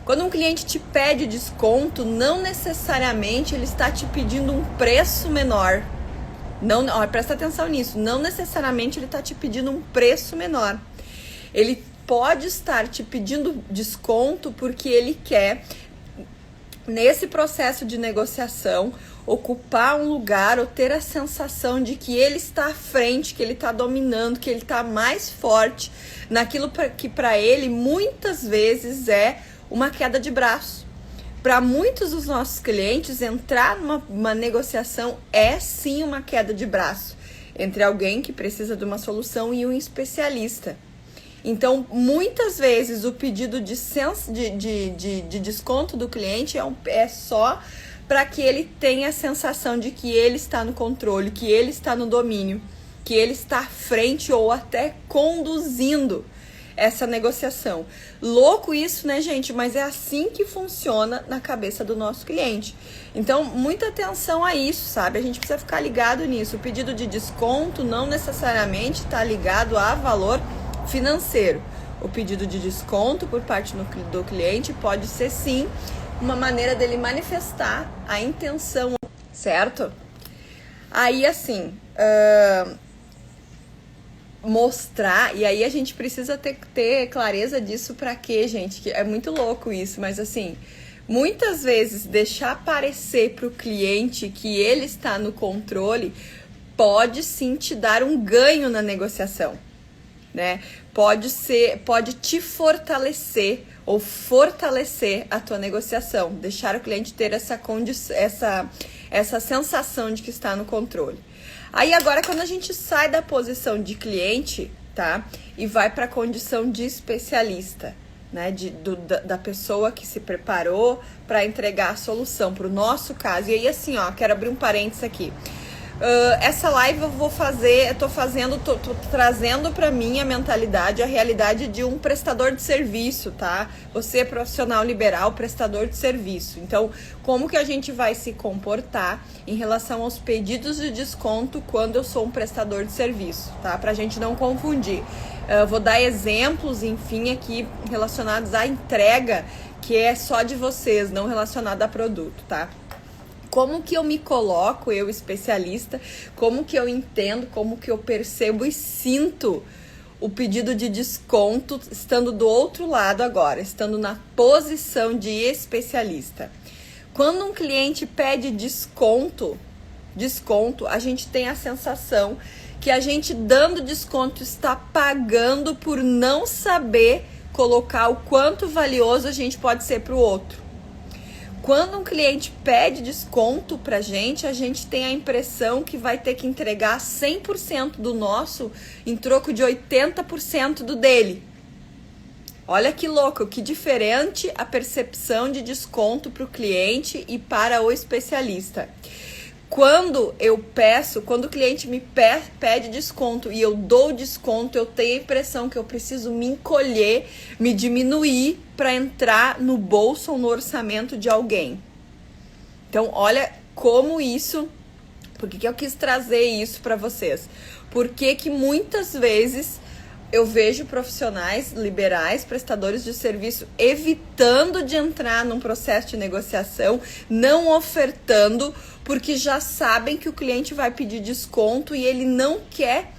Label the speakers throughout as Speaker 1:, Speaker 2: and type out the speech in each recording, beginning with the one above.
Speaker 1: Quando um cliente te pede desconto, não necessariamente ele está te pedindo um preço menor. Não, ó, presta atenção nisso. Não necessariamente ele está te pedindo um preço menor. Ele pode estar te pedindo desconto porque ele quer, nesse processo de negociação, ocupar um lugar ou ter a sensação de que ele está à frente, que ele está dominando, que ele está mais forte naquilo que para ele muitas vezes é uma queda de braço. Para muitos dos nossos clientes, entrar numa negociação é sim uma queda de braço entre alguém que precisa de uma solução e um especialista. Então, muitas vezes o pedido de desconto do cliente é só para que ele tenha a sensação de que ele está no controle, que ele está no domínio, que ele está à frente ou até conduzindo essa negociação. Louco isso, né, gente? Mas é assim que funciona na cabeça do nosso cliente. Então, muita atenção a isso, sabe? A gente precisa ficar ligado nisso. O pedido de desconto não necessariamente está ligado a valor financeiro. O pedido de desconto por parte do cliente pode ser, sim, uma maneira dele manifestar a intenção, certo? Aí, assim, mostrar, e aí a gente precisa ter clareza disso pra quê, gente? Que é muito louco isso, mas assim, muitas vezes deixar parecer pro cliente que ele está no controle pode sim te dar um ganho na negociação, né? Pode te fortalecer ou fortalecer a tua negociação, deixar o cliente ter essa sensação de que está no controle. Aí agora, quando a gente sai da posição de cliente, tá? E vai para a condição de especialista, né? Da pessoa que se preparou para entregar a solução, para o nosso caso. E aí, assim, ó, quero abrir um parênteses aqui. Essa live eu vou fazer, tô trazendo para mim a mentalidade, a realidade de um prestador de serviço, tá? Você é profissional liberal, prestador de serviço. Então, como que a gente vai se comportar em relação aos pedidos de desconto quando eu sou um prestador de serviço, tá? Pra gente não confundir. Vou dar exemplos, enfim, aqui relacionados à entrega, que é só de vocês, não relacionado a produto, tá? Como que eu me coloco, eu especialista, como que eu entendo, como que eu percebo e sinto o pedido de desconto estando do outro lado agora, estando na posição de especialista. Quando um cliente pede desconto, a gente tem a sensação que a gente dando desconto está pagando por não saber colocar o quanto valioso a gente pode ser para o outro. Quando um cliente pede desconto pra gente, a gente tem a impressão que vai ter que entregar 100% do nosso em troco de 80% do dele. Olha que louco, que diferente a percepção de desconto para o cliente e para o especialista. Quando o cliente me pede desconto e eu dou desconto, eu tenho a impressão que eu preciso me encolher, me diminuir para entrar no bolso ou no orçamento de alguém. Então, olha como isso... Por que eu quis trazer isso para vocês? Porque que muitas vezes eu vejo profissionais liberais, prestadores de serviço, evitando de entrar num processo de negociação, não ofertando, porque já sabem que o cliente vai pedir desconto e ele não quer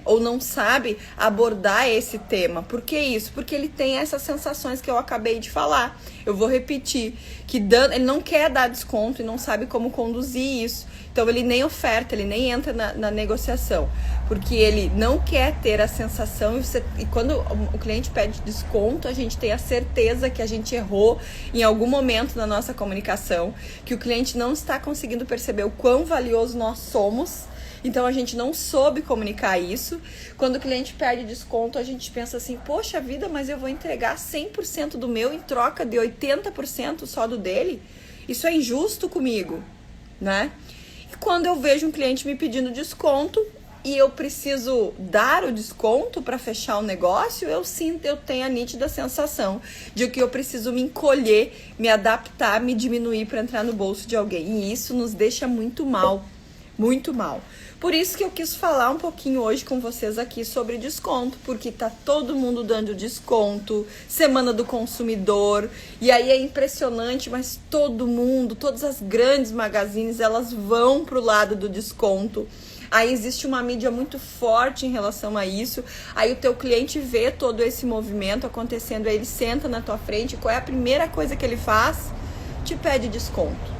Speaker 1: ou não sabe abordar esse tema. Por que isso? Porque ele tem essas sensações que eu acabei de falar. Eu vou repetir, que ele não quer dar desconto e não sabe como conduzir isso. Então ele nem oferta, ele nem entra na negociação, porque ele não quer ter a sensação, e quando o cliente pede desconto, a gente tem a certeza que a gente errou em algum momento na nossa comunicação, que o cliente não está conseguindo perceber o quão valioso nós somos. Então, a gente não soube comunicar isso. Quando o cliente pede desconto, a gente pensa assim, poxa vida, mas eu vou entregar 100% do meu em troca de 80% só do dele? Isso é injusto comigo, né? E quando eu vejo um cliente me pedindo desconto e eu preciso dar o desconto para fechar o negócio, eu tenho a nítida sensação de que eu preciso me encolher, me adaptar, me diminuir para entrar no bolso de alguém. E isso nos deixa muito mal, muito mal. Por isso que eu quis falar um pouquinho hoje com vocês aqui sobre desconto, porque tá todo mundo dando desconto, Semana do Consumidor, e aí é impressionante, mas todo mundo, todas as grandes magazines, elas vão pro lado do desconto. Aí existe uma mídia muito forte em relação a isso, aí o teu cliente vê todo esse movimento acontecendo, aí ele senta na tua frente, qual é a primeira coisa que ele faz? Te pede desconto.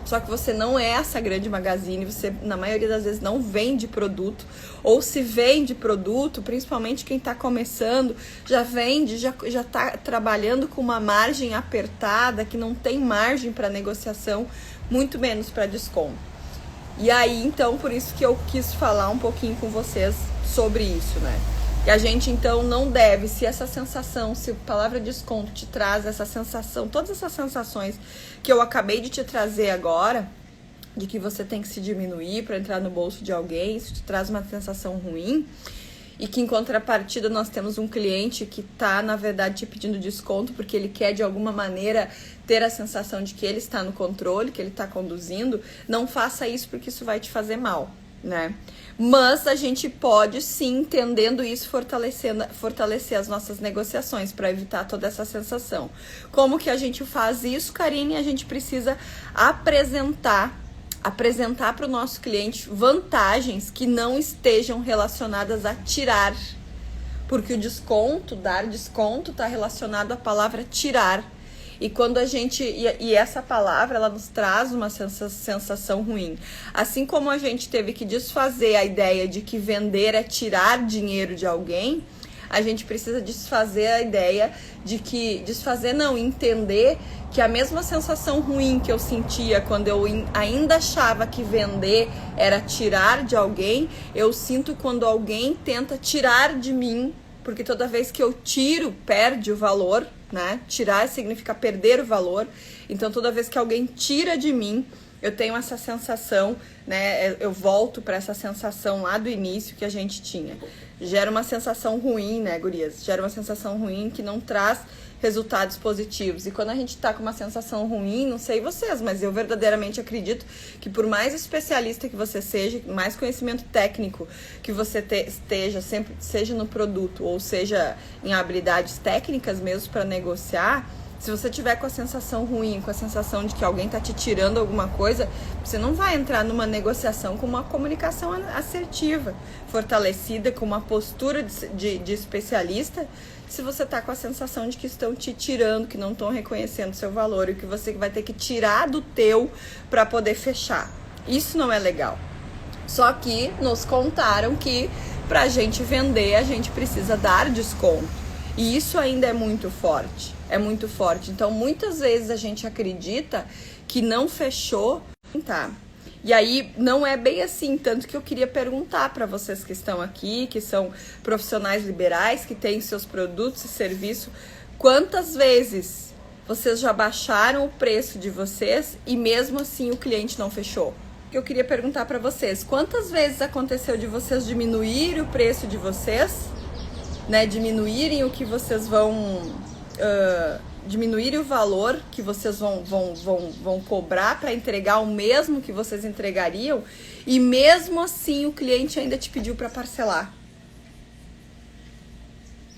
Speaker 1: Só que você não é essa grande magazine, você na maioria das vezes não vende produto, ou se vende produto, principalmente quem está começando, já vende, já está trabalhando com uma margem apertada, que não tem margem para negociação, muito menos para desconto. E aí, então, por isso que eu quis falar um pouquinho com vocês sobre isso, né? E a gente, então, não deve, se essa sensação, se a palavra desconto te traz essa sensação, todas essas sensações que eu acabei de te trazer agora, de que você tem que se diminuir para entrar no bolso de alguém, isso te traz uma sensação ruim, e que em contrapartida nós temos um cliente que está, na verdade, te pedindo desconto porque ele quer, de alguma maneira, ter a sensação de que ele está no controle, que ele está conduzindo, não faça isso porque isso vai te fazer mal, né? Mas a gente pode sim, entendendo isso, fortalecer as nossas negociações para evitar toda essa sensação. Como que a gente faz isso, Karine? A gente precisa apresentar para o nosso cliente vantagens que não estejam relacionadas a tirar. Porque o desconto, dar desconto, está relacionado à palavra tirar. E quando a gente. E essa palavra, ela nos traz uma sensação ruim. Assim como a gente teve que desfazer a ideia de que vender é tirar dinheiro de alguém, a gente precisa desfazer a ideia de que. Entender que a mesma sensação ruim que eu sentia quando eu ainda achava que vender era tirar de alguém, eu sinto quando alguém tenta tirar de mim, porque toda vez que eu tiro, perde o valor. Né? Tirar significa perder o valor. Então, toda vez que alguém tira de mim, eu tenho essa sensação, né? Eu volto para essa sensação lá do início que a gente tinha. Gera uma sensação ruim, né, gurias? Gera uma sensação ruim que não traz resultados positivos. E quando a gente tá com uma sensação ruim, não sei vocês, mas eu verdadeiramente acredito que por mais especialista que você seja, mais conhecimento técnico que você esteja, sempre seja no produto ou seja em habilidades técnicas mesmo para negociar, se você tiver com a sensação ruim, com a sensação de que alguém tá te tirando alguma coisa, você não vai entrar numa negociação com uma comunicação assertiva, fortalecida, com uma postura de especialista, se você tá com a sensação de que estão te tirando, que não estão reconhecendo seu valor e que você vai ter que tirar do teu para poder fechar. Isso não é legal. Só que nos contaram que pra gente vender, a gente precisa dar desconto. E isso ainda é muito forte. É muito forte. Então, muitas vezes a gente acredita que não fechou, tá? E aí, não é bem assim. Tanto que eu queria perguntar para vocês que estão aqui, que são profissionais liberais, que têm seus produtos e serviços, quantas vezes vocês já baixaram o preço de vocês e mesmo assim o cliente não fechou? Eu queria perguntar para vocês, quantas vezes aconteceu de vocês diminuírem o preço de vocês, né? Diminuírem o que vocês vão... diminuir o valor que vocês vão cobrar para entregar o mesmo que vocês entregariam e mesmo assim o cliente ainda te pediu para parcelar.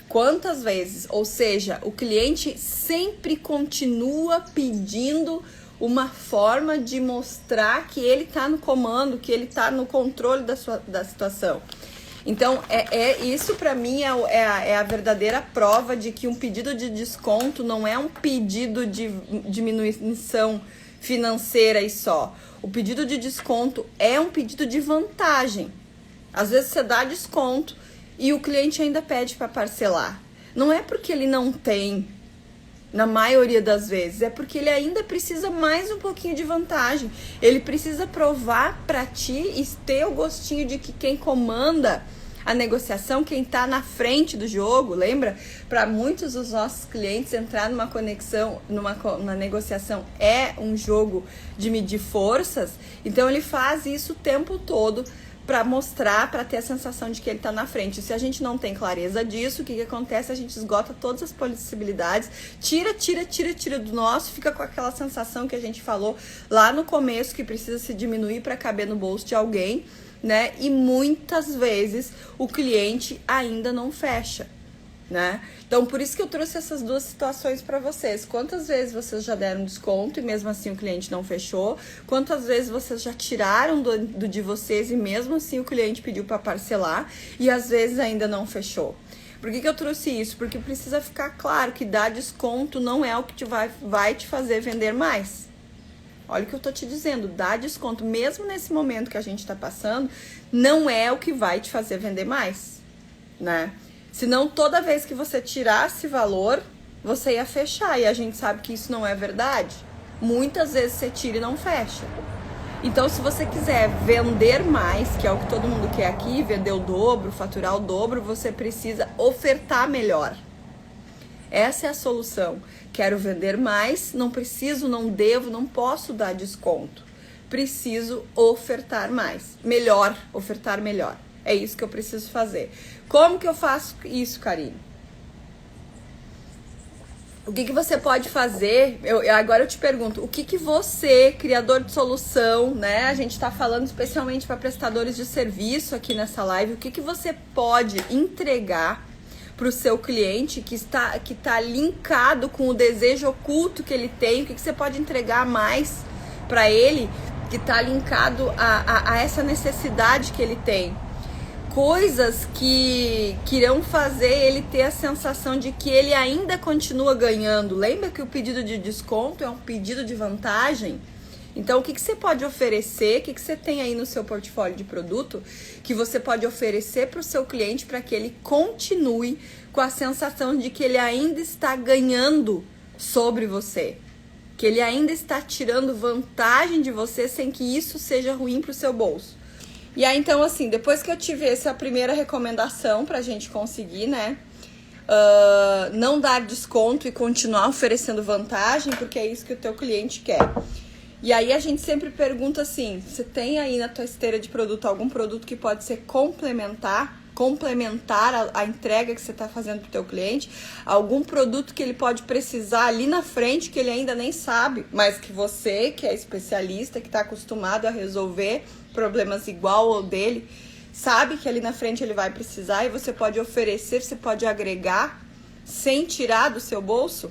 Speaker 1: Quantas vezes? Ou seja, o cliente sempre continua pedindo uma forma de mostrar que ele está no comando, que ele está no controle da situação. Então, isso para mim é a verdadeira prova de que um pedido de desconto não é um pedido de diminuição financeira e só. O pedido de desconto é um pedido de vantagem. Às vezes você dá desconto e o cliente ainda pede para parcelar. Não é porque ele não tem, na maioria das vezes, é porque ele ainda precisa mais um pouquinho de vantagem. Ele precisa provar para ti e ter o gostinho de que quem comanda a negociação, quem está na frente do jogo, lembra? Para muitos dos nossos clientes, entrar numa conexão, numa negociação é um jogo de medir forças. Então ele faz isso o tempo todo para mostrar, para ter a sensação de que ele está na frente. E se a gente não tem clareza disso, o que acontece? A gente esgota todas as possibilidades, tira do nosso, fica com aquela sensação que a gente falou lá no começo, que precisa se diminuir para caber no bolso de alguém, né? E muitas vezes o cliente ainda não fecha, né? Então, por isso que eu trouxe essas duas situações para vocês. Quantas vezes vocês já deram desconto e mesmo assim o cliente não fechou? Quantas vezes vocês já tiraram do de vocês e mesmo assim o cliente pediu para parcelar e às vezes ainda não fechou? Por que eu trouxe isso? Porque precisa ficar claro que dar desconto não é o que vai te fazer vender mais. Olha o que eu tô te dizendo, dar desconto, mesmo nesse momento que a gente tá passando, não é o que vai te fazer vender mais, né? Senão, toda vez que você tirasse valor, você ia fechar. E a gente sabe que isso não é verdade. Muitas vezes você tira e não fecha. Então, se você quiser vender mais, que é o que todo mundo quer aqui, vender o dobro, faturar o dobro, você precisa ofertar melhor. Essa é a solução. Quero vender mais, não preciso, não devo, não posso dar desconto. Preciso ofertar mais. Melhor, ofertar melhor. É isso que eu preciso fazer. Como que eu faço isso, Karine? O que você pode fazer? Agora eu te pergunto, o que você, criador de solução, né? A gente está falando especialmente para prestadores de serviço aqui nessa live. O que você pode entregar para o seu cliente que está linkado com o desejo oculto que ele tem? O que você pode entregar mais para ele que está linkado a essa necessidade que ele tem? Coisas que irão fazer ele ter a sensação de que ele ainda continua ganhando. Lembra que o pedido de desconto é um pedido de vantagem? Então, o que você pode oferecer? O que você tem aí no seu portfólio de produto que você pode oferecer para o seu cliente para que ele continue com a sensação de que ele ainda está ganhando sobre você? Que ele ainda está tirando vantagem de você sem que isso seja ruim para o seu bolso? E aí, então, assim, depois que eu tive essa primeira recomendação pra gente conseguir, né, não dar desconto e continuar oferecendo vantagem, porque é isso que o teu cliente quer. E aí a gente sempre pergunta assim, você tem aí na tua esteira de produto algum produto que pode ser complementar a entrega que você está fazendo pro teu cliente? Algum produto que ele pode precisar ali na frente que ele ainda nem sabe, mas que você, que é especialista, que está acostumado a resolver problemas igual ao dele, sabe que ali na frente ele vai precisar e você pode oferecer, você pode agregar sem tirar do seu bolso?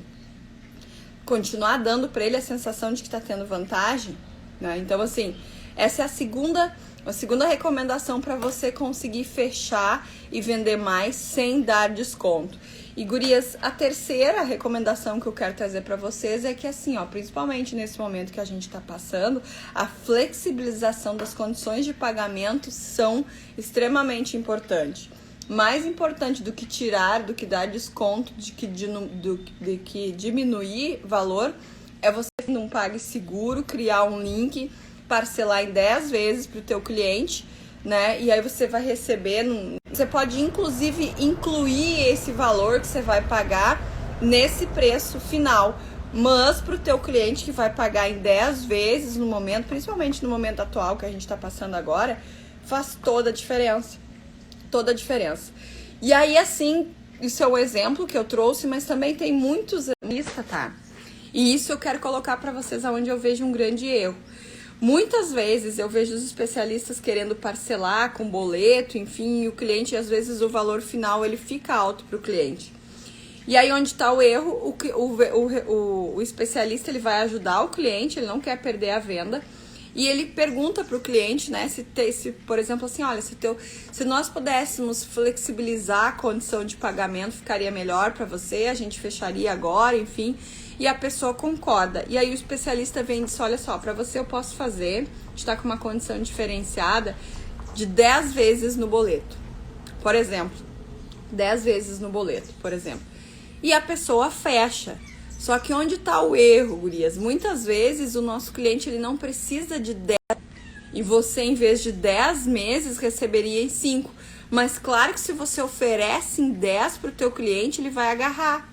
Speaker 1: Continuar dando para ele a sensação de que está tendo vantagem, né? Então, assim, essa é a segunda recomendação para você conseguir fechar e vender mais sem dar desconto. E, gurias, a terceira recomendação que eu quero trazer para vocês é que, assim, ó, principalmente nesse momento que a gente está passando, a flexibilização das condições de pagamento são extremamente importantes. Mais importante do que tirar, do que dar desconto, de que diminuir valor, é você não pague seguro, criar um link, parcelar em 10 vezes para o teu cliente, né? E aí você vai receber, você pode inclusive incluir esse valor que você vai pagar nesse preço final, mas para o teu cliente que vai pagar em 10 vezes no momento, principalmente no momento atual que a gente está passando agora, faz toda a diferença. Toda a diferença. E aí, assim, isso é um exemplo que eu trouxe, mas também tem muitos lista, tá? E isso eu quero colocar para vocês aonde eu vejo um grande erro. Muitas vezes eu vejo os especialistas querendo parcelar com boleto, enfim, e o cliente, às vezes, o valor final ele fica alto para o cliente. E aí, onde está o erro, o especialista ele vai ajudar o cliente, ele não quer perder a venda. E ele pergunta para o cliente, né, se, por exemplo, assim, olha, se nós pudéssemos flexibilizar a condição de pagamento, ficaria melhor para você, a gente fecharia agora, enfim. E a pessoa concorda. E aí o especialista vem e diz, olha só, para você eu posso fazer, a gente está com uma condição diferenciada de 10 vezes no boleto, por exemplo. 10 vezes no boleto, por exemplo. E a pessoa fecha. Só que onde está o erro, gurias? Muitas vezes o nosso cliente ele não precisa de 10 e você, em vez de 10 meses, receberia em 5. Mas claro que se você oferece em 10 para o teu cliente, ele vai agarrar.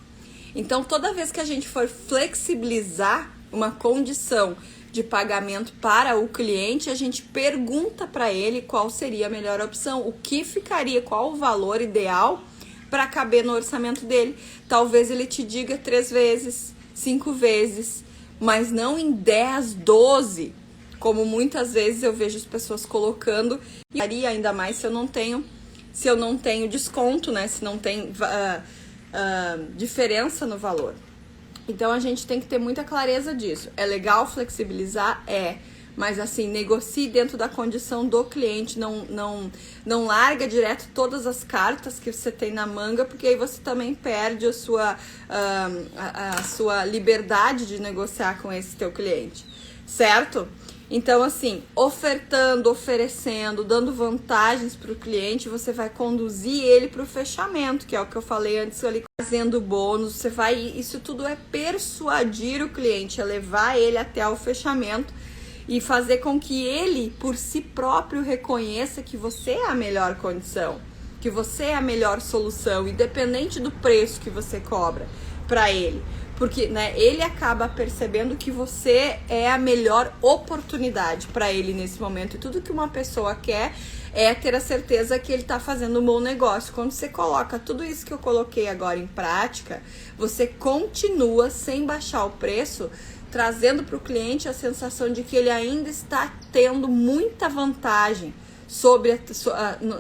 Speaker 1: Então, toda vez que a gente for flexibilizar uma condição de pagamento para o cliente, a gente pergunta para ele qual seria a melhor opção, o que ficaria, qual o valor ideal para caber no orçamento dele. Talvez ele te diga 3 vezes, 5 vezes, mas não em 10, 12, como muitas vezes eu vejo as pessoas colocando, e ainda mais se eu não tenho desconto, né? Se não tem diferença no valor. Então a gente tem que ter muita clareza disso. É legal flexibilizar? É. Mas assim, negocie dentro da condição do cliente, não larga direto todas as cartas que você tem na manga, porque aí você também perde a sua liberdade de negociar com esse teu cliente, certo? Então assim, ofertando, oferecendo, dando vantagens para o cliente, você vai conduzir ele para o fechamento, que é o que eu falei antes ali, fazendo bônus, isso tudo é persuadir o cliente, é levar ele até o fechamento, e fazer com que ele, por si próprio, reconheça que você é a melhor condição, que você é a melhor solução, independente do preço que você cobra para ele. Porque, né, ele acaba percebendo que você é a melhor oportunidade para ele nesse momento. E tudo que uma pessoa quer é ter a certeza que ele está fazendo um bom negócio. Quando você coloca tudo isso que eu coloquei agora em prática, você continua sem baixar o preço, trazendo para o cliente a sensação de que ele ainda está tendo muita vantagem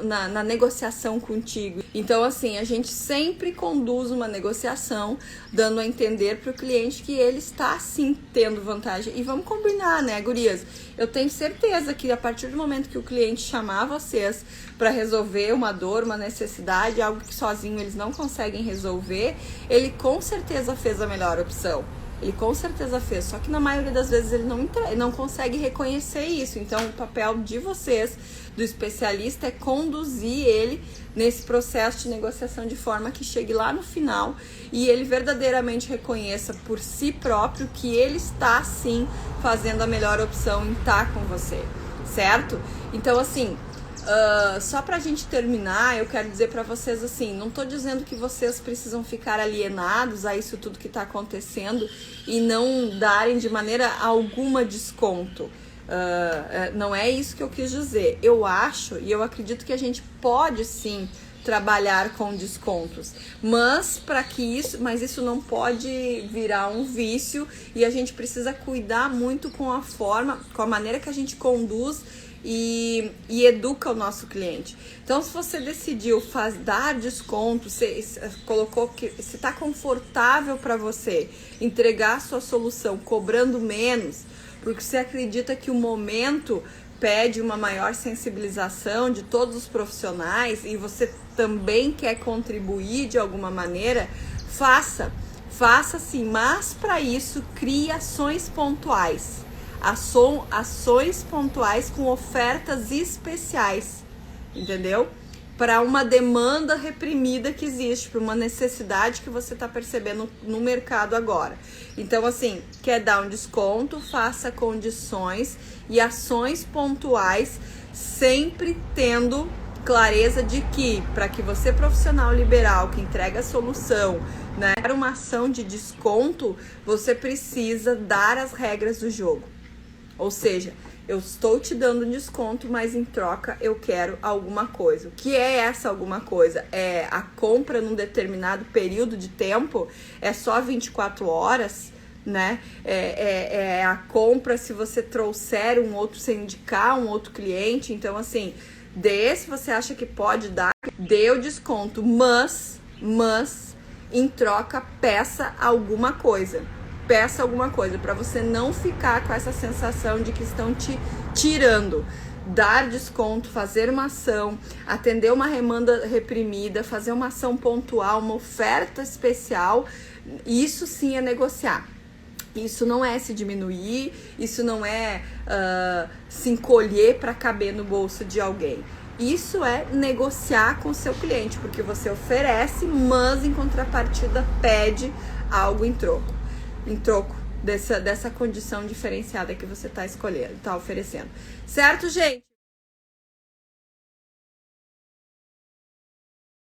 Speaker 1: na negociação contigo. Então, assim, a gente sempre conduz uma negociação dando a entender para o cliente que ele está, sim, tendo vantagem. E vamos combinar, né, gurias? Eu tenho certeza que a partir do momento que o cliente chamar vocês para resolver uma dor, uma necessidade, algo que sozinho eles não conseguem resolver, ele com certeza fez a melhor opção. Ele com certeza fez, só que na maioria das vezes ele não consegue reconhecer isso. Então o papel de vocês, do especialista, é conduzir ele nesse processo de negociação de forma que chegue lá no final e ele verdadeiramente reconheça por si próprio que ele está sim fazendo a melhor opção em estar com você, certo? Então assim, só pra gente terminar, eu quero dizer pra vocês assim, não tô dizendo que vocês precisam ficar alienados a isso tudo que tá acontecendo e não darem de maneira alguma desconto. Não é isso que eu quis dizer. Eu acho e eu acredito que a gente pode sim trabalhar com descontos, mas isso não pode virar um vício e a gente precisa cuidar muito com a maneira que a gente conduz e educa o nosso cliente. Então, se você decidiu dar desconto, você colocou que se está confortável para você entregar a sua solução cobrando menos, porque você acredita que o momento pede uma maior sensibilização de todos os profissionais e você também quer contribuir de alguma maneira, faça sim, mas para isso crie ações pontuais. Ações pontuais com ofertas especiais, entendeu? Para uma demanda reprimida que existe, para uma necessidade que você está percebendo no mercado agora. Então, assim, quer dar um desconto, faça condições e ações pontuais, sempre tendo clareza de que, para que você, profissional liberal, que entrega a solução, né, para uma ação de desconto, você precisa dar as regras do jogo. Ou seja, eu estou te dando um desconto, mas em troca eu quero alguma coisa. O que é essa alguma coisa? É a compra num determinado período de tempo? É só 24 horas? Né? É a compra se você trouxer se indicar um outro cliente. Então, assim, se você acha que pode dar, dê o desconto, mas em troca peça alguma coisa. Peça alguma coisa para você não ficar com essa sensação de que estão te tirando. Dar desconto, fazer uma ação, atender uma demanda reprimida, fazer uma ação pontual, uma oferta especial, isso sim é negociar. Isso não é se diminuir, isso não é se encolher para caber no bolso de alguém. Isso é negociar com o seu cliente, porque você oferece, mas em contrapartida pede algo em troco dessa condição diferenciada que você está escolhendo, está oferecendo. Certo, gente?